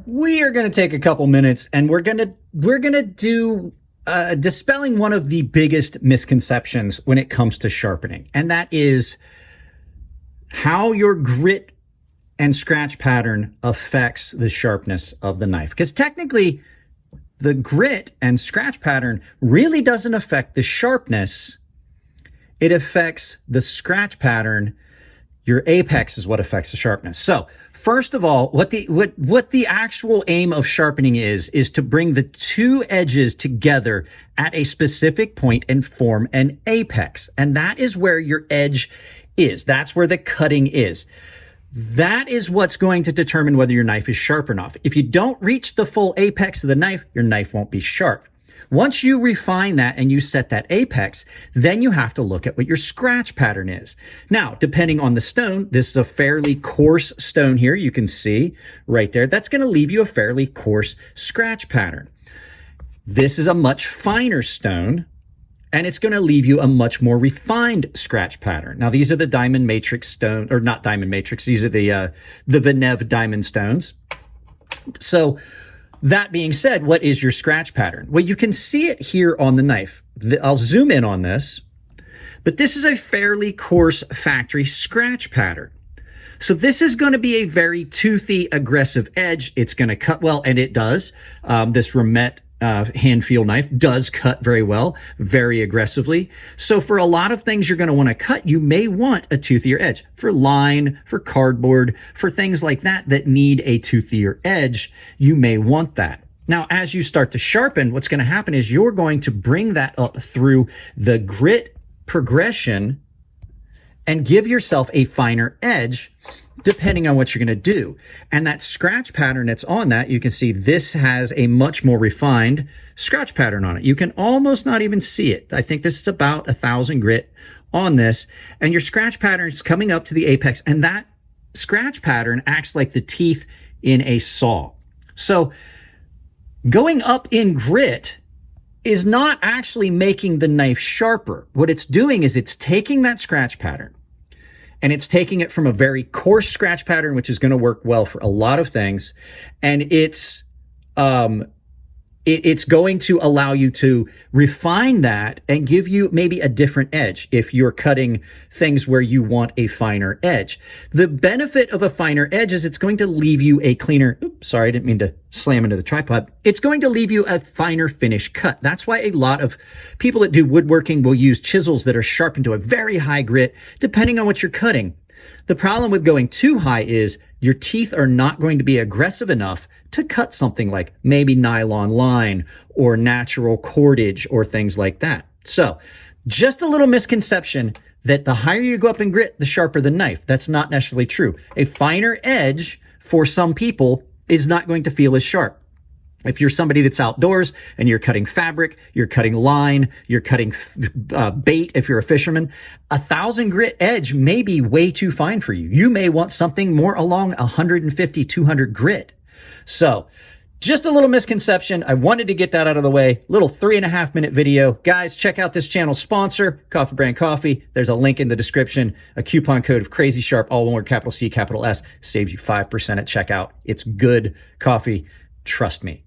we are going to take a couple minutes and we're going to do dispelling one of the biggest misconceptions when it comes to sharpening. And that is how your grit and scratch pattern affects the sharpness of the knife. Because technically, the grit and scratch pattern really doesn't affect the sharpness. It affects the scratch pattern. Your apex is what affects the sharpness. So first of all, what the actual aim of sharpening is to bring the two edges together at a specific point and form an apex. And that is where your edge is. That's where the cutting is. That is what's going to determine whether your knife is sharp or not. If you don't reach the full apex of the knife, your knife won't be sharp. Once you refine that and you set that apex, then you have to look at what your scratch pattern is. Now, depending on the stone, this is a fairly coarse stone here. You can see right there. That's going to leave you a fairly coarse scratch pattern. This is a much finer stone, and it's going to leave you a much more refined scratch pattern. Now, these are the diamond matrix stone, or not diamond matrix. These are the Vinev diamond stones. So that being said, what is your scratch pattern? Well, you can see it here on the knife. I'll zoom in on this, but this is a fairly coarse factory scratch pattern. So this is going to be a very toothy, aggressive edge. It's going to cut well, and it does. This Remet hand feel knife does cut very well, very aggressively. So for a lot of things you're going to want to cut, you may want a toothier edge. For line, for cardboard, for things like that need a toothier edge, you may want that. Now, as you start to sharpen, what's going to happen is you're going to bring that up through the grit progression and give yourself a finer edge depending on what you're going to do. And that scratch pattern that's on that, you can see this has a much more refined scratch pattern on it. You can almost not even see it. I think this is about 1,000 grit on this. And your scratch pattern is coming up to the apex. And that scratch pattern acts like the teeth in a saw. So going up in grit is not actually making the knife sharper. What it's doing is it's taking that scratch pattern, and it's taking it from a very coarse scratch pattern, which is going to work well for a lot of things. And it's going to allow you to refine that and give you maybe a different edge if you're cutting things where you want a finer edge. The benefit of a finer edge is it's going to leave you a cleaner, oops, sorry, I didn't mean to slam into the tripod. It's going to leave you a finer finish cut. That's why a lot of people that do woodworking will use chisels that are sharpened to a very high grit, depending on what you're cutting. The problem with going too high is your teeth are not going to be aggressive enough to cut something like maybe nylon line or natural cordage or things like that. So just a little misconception that the higher you go up in grit, the sharper the knife. That's not necessarily true. A finer edge for some people is not going to feel as sharp. If you're somebody that's outdoors and you're cutting fabric, you're cutting line, you're cutting bait, if you're a fisherman, 1,000 grit edge may be way too fine for you. You may want something more along 150, 200 grit. So just a little misconception. I wanted to get that out of the way. Little 3.5 minute video. Guys, check out this channel sponsor, Coffee Brand Coffee. There's a link in the description. A coupon code of Crazy Sharp, all one word, capital C, capital S, saves you 5% at checkout. It's good coffee. Trust me.